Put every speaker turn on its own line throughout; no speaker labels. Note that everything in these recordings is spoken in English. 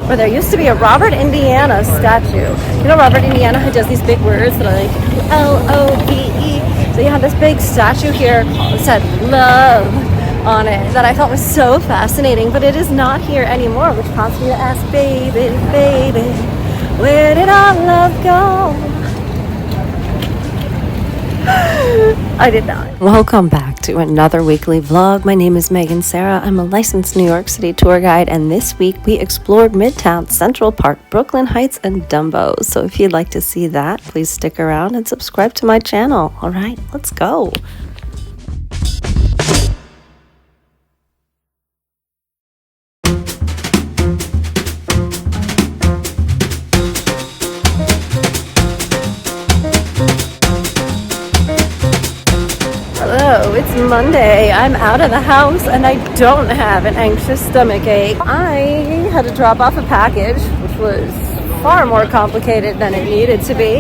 where there used to be a Robert Indiana statue. You know, Robert Indiana, who does these big words that are like L-O-V-E. So you have this big statue here that said love on it that I thought was so fascinating, but it is not here anymore, which prompts me to ask, baby, baby, where did our love go? I did not. Welcome back to another weekly vlog. My name is meghansara. I'm a licensed New York City tour guide, and this week we explored Midtown, Central Park, Brooklyn Heights, and Dumbo. So if you'd like to see that, please stick around and subscribe to my channel. All right, let's go. It's Monday. I'm out of the house and I don't have an anxious stomach ache. I had to drop off a package, which was far more complicated than it needed to be.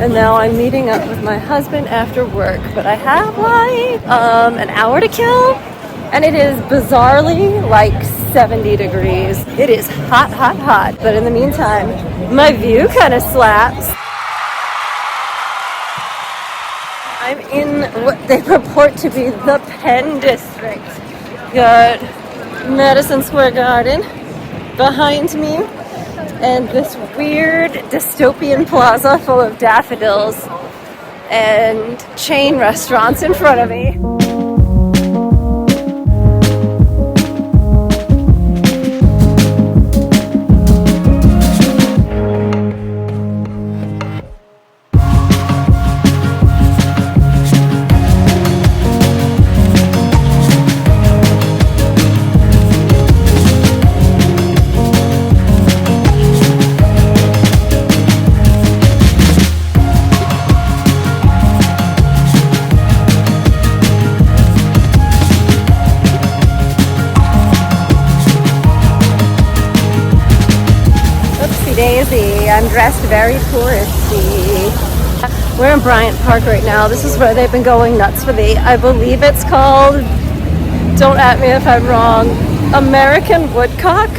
And now I'm meeting up with my husband after work. But I have like an hour to kill, and it is bizarrely like 70 degrees. It is hot, hot, hot. But in the meantime, my view kind of slaps. I'm in what they purport to be the Penn District. Got Madison Square Garden behind me, and this weird dystopian plaza full of daffodils and chain restaurants in front of me. Daisy. I'm dressed very touristy. We're in Bryant Park right now. This is where they've been going nuts for I believe it's called, don't at me if I'm wrong, American Woodcock?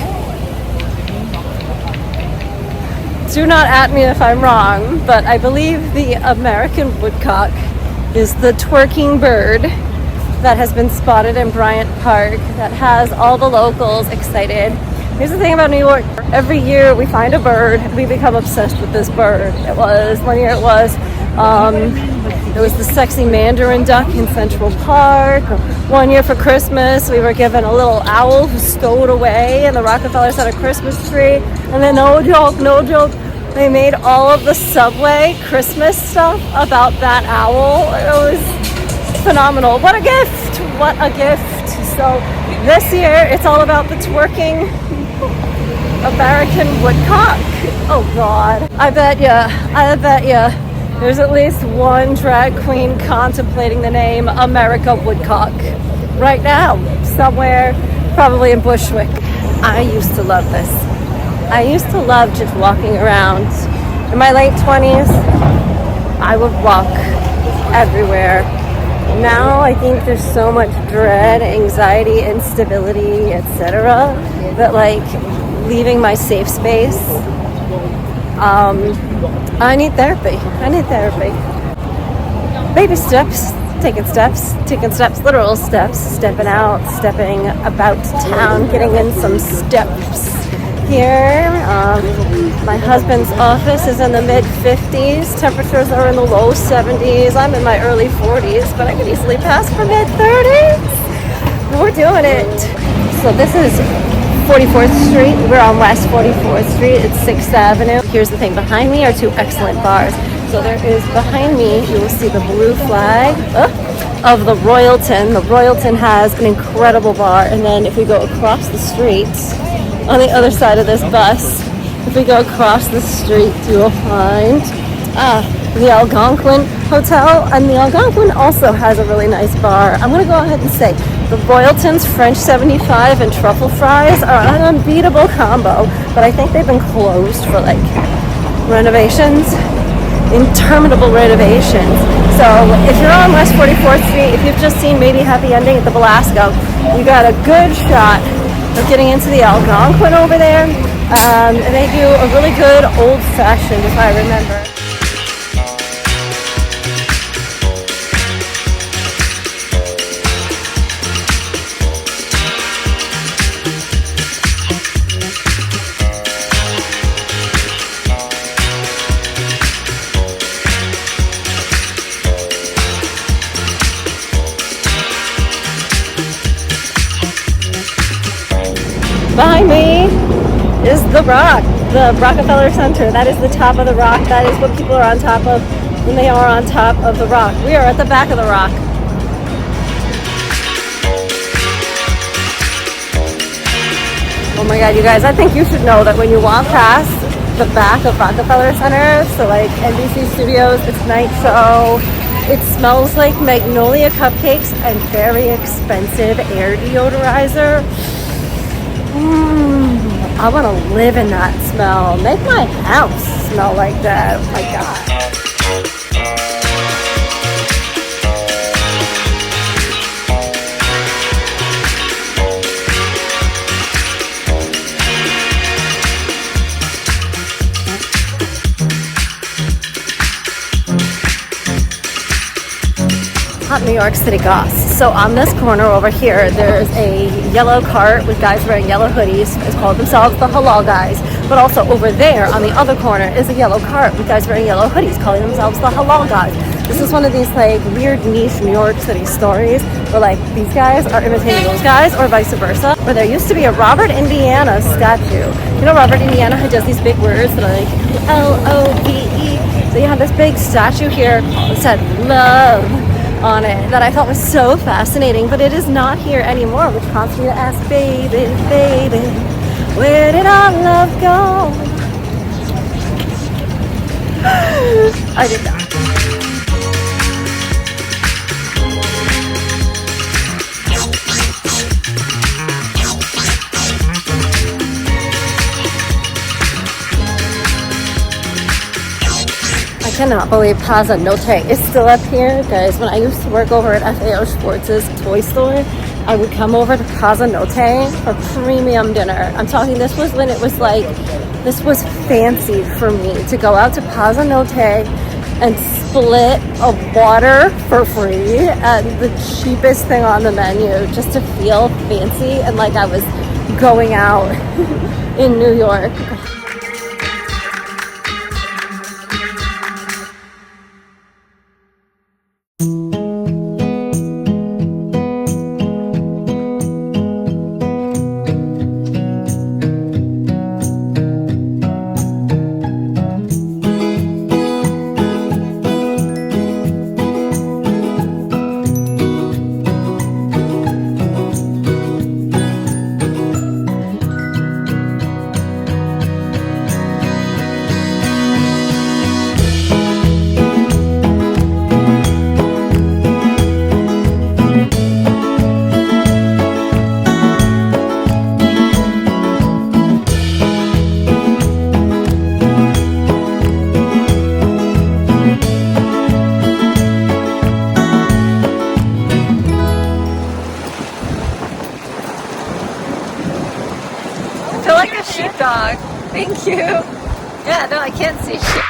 Do not at me if I'm wrong, but I believe the American Woodcock is the twerking bird that has been spotted in Bryant Park that has all the locals excited. Here's the thing about New York. Every year we find a bird, we become obsessed with this bird. One year it was the sexy mandarin duck in Central Park. One year for Christmas, we were given a little owl who stowed away and the Rockefellers had a Christmas tree. And then no joke, they made all of the subway Christmas stuff about that owl. It was phenomenal. What a gift, what a gift. So this year, it's all about the twerking American Woodcock. Oh God. I bet ya, there's at least one drag queen contemplating the name America Woodcock right now, somewhere, probably in Bushwick. I used to love this. I used to love just walking around. In my late 20s, I would walk everywhere. Now I think there's so much dread, anxiety, instability, etc. that like leaving my safe space. I need therapy. Baby steps, taking steps, literal steps, stepping out, stepping about town, getting in some steps. Here, my husband's office is in the mid-50s. Temperatures are in the low 70s. I'm in my early 40s, but I could easily pass for mid-30s. We're doing it. So this is 44th Street. We're on West 44th Street. It's 6th Avenue. Here's the thing. Behind me are two excellent bars. So there is behind me, you will see the blue flag of the Royalton. The Royalton has an incredible bar. And then if we go across the street, on the other side of this bus, if we go across the street, you will find the Algonquin Hotel, and the Algonquin also has a really nice bar. I'm going to go ahead and say the Royalton's French 75 and truffle fries are an unbeatable combo, but I think they've been closed for like renovations, interminable renovations. So if you're on West 44th Street, if you've just seen maybe Happy Ending at the Velasco, you got a good shot of getting into the Algonquin over there. And they do a really good old-fashioned, if I remember. Behind me is the Rock, the Rockefeller Center. That is the top of the Rock. That is what people are on top of when they are on top of the Rock. We are at the back of the Rock. Oh my God, you guys, I think you should know that when you walk past the back of Rockefeller Center, so like NBC Studios, it's night show, it smells like magnolia cupcakes and very expensive air deodorizer. I want to live in that smell. Make my house smell like that. Oh my God. Hot New York City goss. So on this corner over here, there's a yellow cart with guys wearing yellow hoodies. It's called themselves the Halal Guys. But also over there on the other corner is a yellow cart with guys wearing yellow hoodies calling themselves the Halal Guys. This is one of these like weird niche New York City stories where like these guys are imitating those guys or vice versa. Where there used to be a Robert Indiana statue. You know Robert Indiana who does these big words that are like L-O-V-E. So you have this big statue here that said love on it that I thought was so fascinating, but it is not here anymore, which prompts me to ask, baby, baby, where did our love go? I did not. I cannot believe Casa Notte is still up here, guys. When I used to work over at FAO Schwartz's toy store, I would come over to Casa Notte for premium dinner. I'm talking, this was when it was like, this was fancy for me to go out to Casa Notte and split a water for free at the cheapest thing on the menu just to feel fancy and like I was going out in New York. Sheepdog. Thank you. Yeah, no, I can't see shit.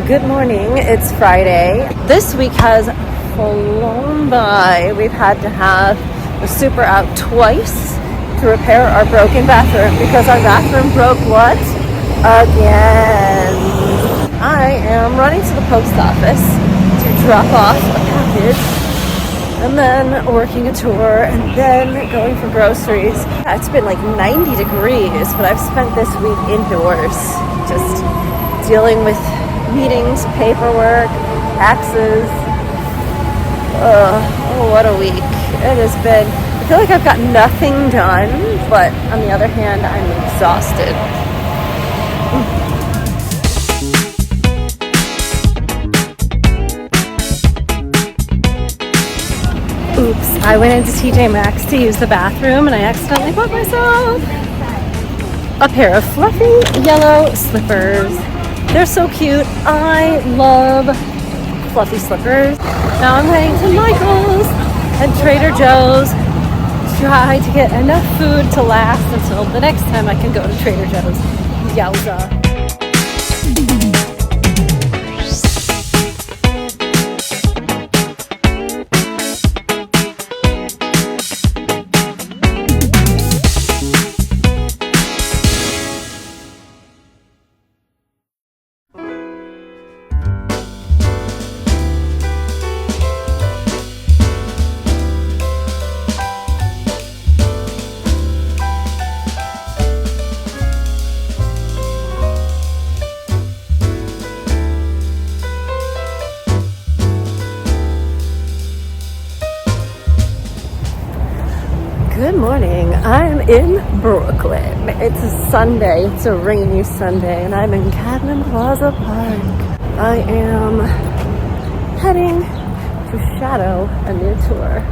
Good morning, it's Friday. This week has flown by. We've had to have the super out twice to repair our broken bathroom because our bathroom broke what? Again. I am running to the post office to drop off a package and then working a tour and then going for groceries. It's been like 90 degrees, but I've spent this week indoors just dealing with meetings, paperwork, taxes. Oh, what a week. It has been, I feel like I've got nothing done, but on the other hand, I'm exhausted. I went into TJ Maxx to use the bathroom and I accidentally bought myself a pair of fluffy yellow slippers. They're so cute. I love fluffy slippers. Now I'm heading to Michael's and Trader Joe's to try to get enough food to last until the next time I can go to Trader Joe's. Yowza. Good morning. I'm in Brooklyn. It's a Sunday. It's a rainy Sunday, and I'm in Cadman Plaza Park. I am heading to Shadow a new tour.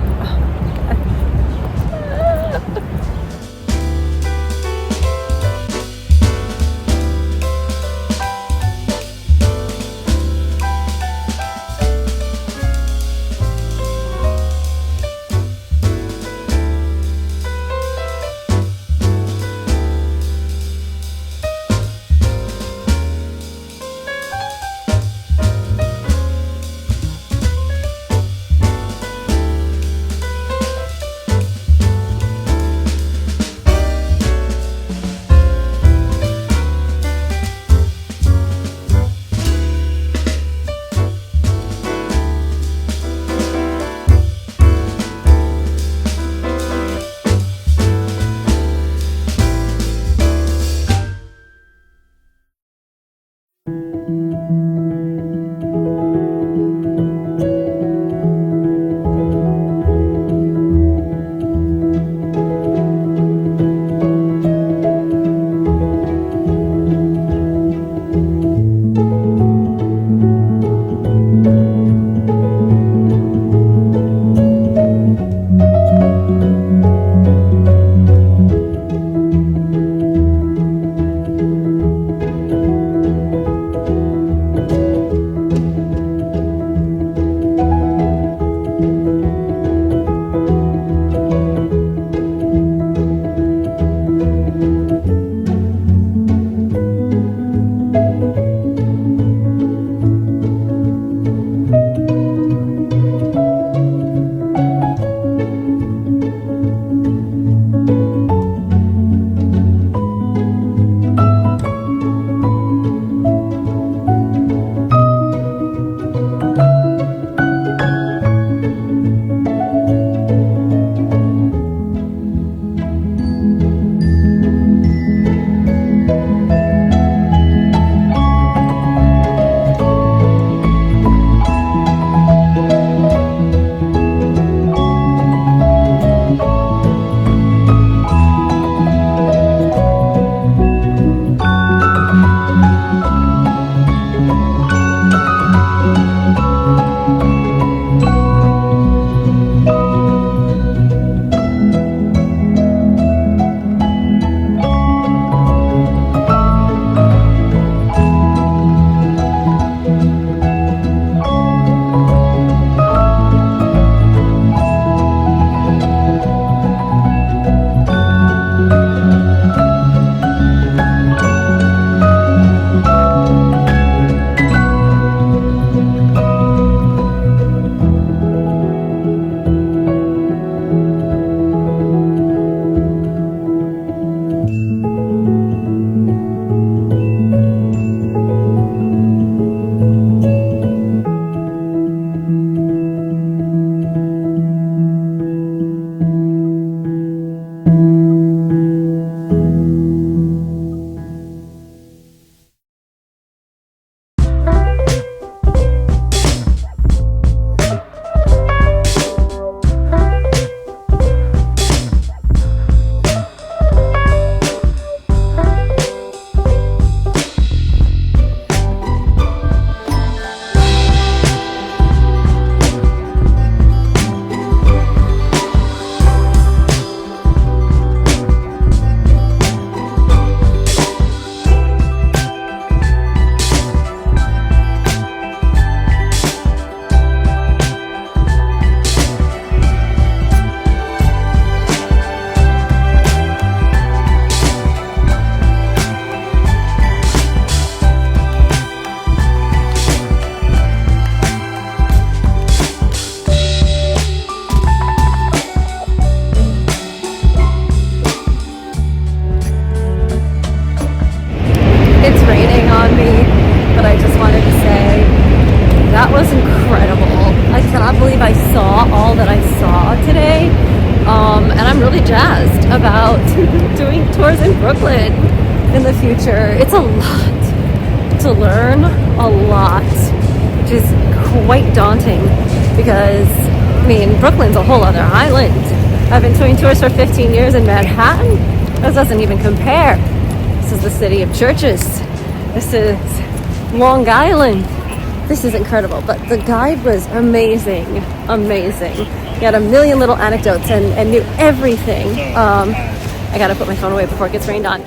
that I saw today. And I'm really jazzed about doing tours in Brooklyn in the future. It's a lot to learn, a lot, which is quite daunting because, I mean, Brooklyn's a whole other island. I've been doing tours for 15 years in Manhattan. This doesn't even compare. This is the city of churches. This is Long Island. This is incredible, but the guide was amazing, amazing. He had a million little anecdotes and knew everything. I gotta put my phone away before it gets rained on.